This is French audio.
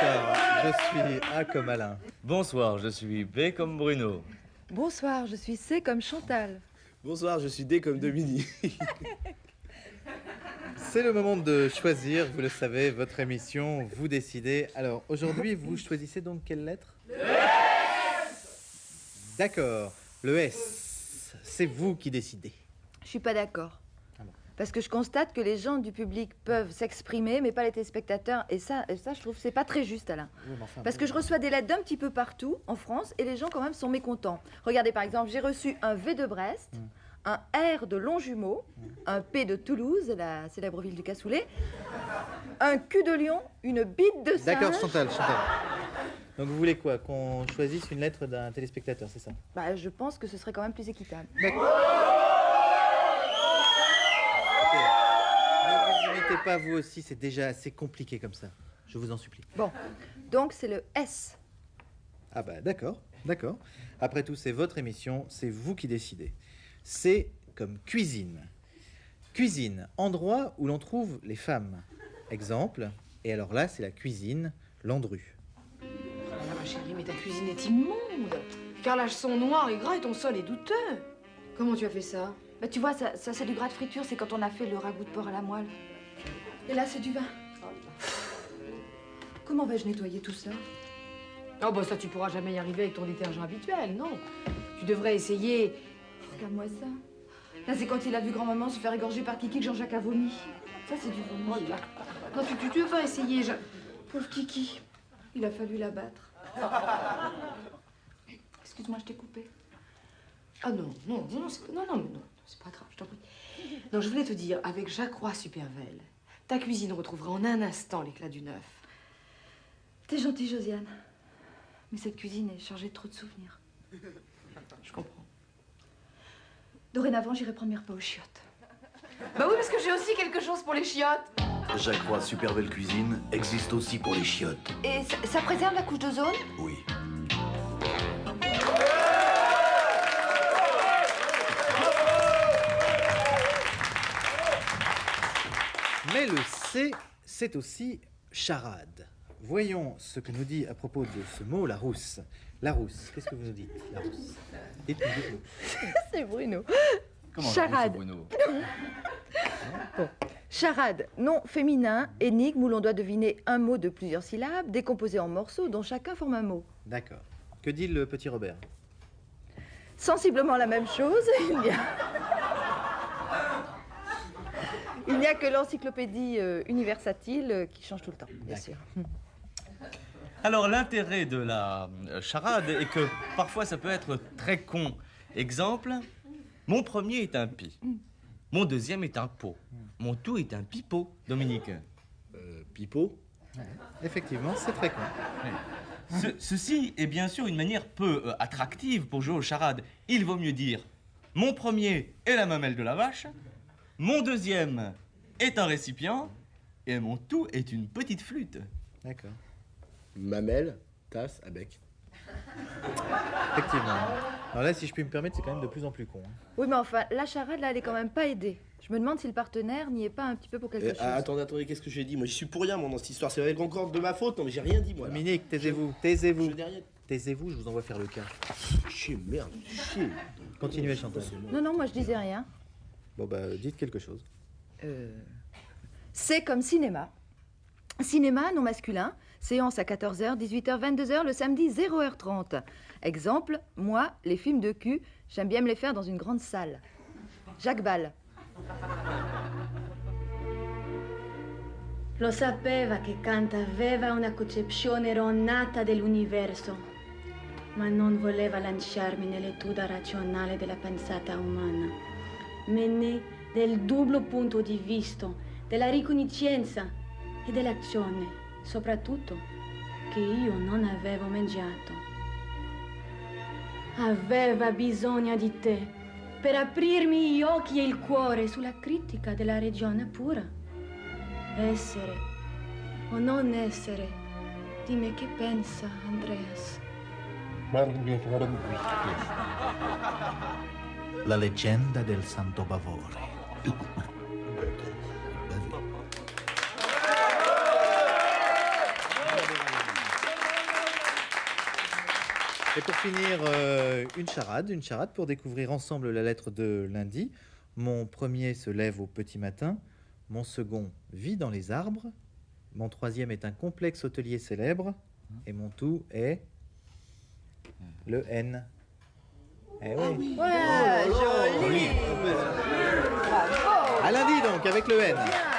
Bonsoir, je suis A comme Alain. Bonsoir, je suis B comme Bruno. Bonsoir, je suis C comme Chantal. Bonsoir, je suis D comme Dominique. C'est le moment de choisir, vous le savez, votre émission, vous décidez. Alors, aujourd'hui, vous choisissez donc quelle lettre? Le S. D'accord, le S, c'est vous qui décidez. Je suis pas d'accord. Ah bon. Parce que je constate que les gens du public peuvent s'exprimer, mais pas les téléspectateurs. Et ça je trouve, c'est pas très juste, Alain. Oui, mais enfin, Parce que je reçois des lettres d'un petit peu partout en France et les gens, quand même, sont mécontents. Regardez, par exemple, j'ai reçu un V de Brest, un R de Longjumeau, un P de Toulouse, la célèbre ville du cassoulet, un Q de Lyon, une bite de singe. D'accord, Chantal. Donc vous voulez quoi? Qu'on choisisse une lettre d'un téléspectateur, c'est ça? Bah, je pense que ce serait quand même plus équitable. D'accord. Ne vous imitez pas vous aussi, c'est déjà assez compliqué comme ça. Je vous en supplie. Bon, donc c'est le S. Ah bah d'accord. Après tout, c'est votre émission, c'est vous qui décidez. C'est comme cuisine. Cuisine, endroit où l'on trouve les femmes. Exemple, et alors là, c'est la cuisine Landru. Ah, ma chérie, mais ta cuisine est immonde. Carrelage sont noirs et gras et ton sol est douteux. Comment tu as fait ça? Bah, tu vois, ça c'est du gras de friture, c'est quand on a fait le ragoût de porc à la moelle. Et là, c'est du vin. Comment vais-je nettoyer tout ça? Oh, bah ça, tu pourras jamais y arriver avec ton détergent habituel, non. Tu devrais essayer... Regarde-moi ça. Là, c'est quand il a vu grand-maman se faire égorger par Kiki que Jean-Jacques a vomi. Ça, c'est du vomi. Non, tu veux pas essayer, Pauvre Kiki, il a fallu l'abattre. Excuse-moi, je t'ai coupé. Ah non, c'est pas grave, je t'en prie. Non, je voulais te dire, avec Jacques Roy Supervel, ta cuisine retrouvera en un instant l'éclat du neuf. T'es gentille, Josiane. Mais cette cuisine est chargée de trop de souvenirs. Je comprends. Dorénavant, j'irai prendre mes repas aux chiottes. Bah oui, parce que j'ai aussi quelque chose pour les chiottes. Jacques Roy Super Belle Cuisine existe aussi pour les chiottes. Et ça préserve la couche d'ozone? Oui. Mais le C, c'est aussi charade. Voyons ce que nous dit à propos de ce mot, la rousse. La rousse, qu'est-ce que vous nous dites, la rousse? Dites-nous. C'est Bruno. Comment Charade. c'est Bruno? Bon. Charade, nom féminin, énigme où l'on doit deviner un mot de plusieurs syllabes, décomposé en morceaux dont chacun forme un mot. D'accord. Que dit le petit Robert? Sensiblement la même chose, il n'y a que l'encyclopédie Universatile qui change tout le temps, bien sûr. Alors, l'intérêt de la charade est que parfois ça peut être très con. Exemple, mon premier est un pi. Mon deuxième est un pot. Mon tout est un pipeau, Dominique. Pipo? Effectivement, c'est très con. Ceci est bien sûr une manière peu attractive pour jouer aux charades. Il vaut mieux dire mon premier est la mamelle de la vache, mon deuxième est un récipient et mon tout est une petite flûte. D'accord. Mamelle, tasse, à bec. Effectivement. Alors là, si je puis me permettre, c'est quand même de plus en plus con. Oui, mais enfin, la charade, là, elle est quand même pas aidée. Je me demande si le partenaire n'y est pas un petit peu pour quelque chose. Attendez, qu'est-ce que j'ai dit? Moi, je suis pour rien, moi, dans cette histoire. C'est avec encore de ma faute. Non, mais j'ai rien dit, moi. Là. Dominique, taisez-vous. Je n'ai rien. Taisez-vous, je vous envoie faire le cas. Chier, merde, chier. Continuez, Chantal. Non, moi, je disais rien. Bon, bah, dites quelque chose. C'est comme cinéma. Cinéma, non masculin. Séance à 14h, 18h, 22h, le samedi 0h30. Exemple, moi, les films de cul, j'aime bien me les faire dans une grande salle. Jacques Ball. Lo sapeva che Kant aveva una concezione erronata dell'universo, ma non voleva lanciarmi nell'etude razionale della pensata umana, né del doppio punto di vista, della riconoscenza e dell'azione, soprattutto che io non avevo mangiato. Aveva bisogno di te per aprirmi gli occhi e il cuore sulla critica della regione pura. Essere o non essere, dimmi che pensa, Andreas. La leggenda del Santo Bavore. Et pour finir, une charade pour découvrir ensemble la lettre de lundi. Mon premier se lève au petit matin, mon second vit dans les arbres, mon troisième est un complexe hôtelier célèbre, et mon tout est le N. Eh oui. Ouais, joli. À lundi donc, avec le N. Bien.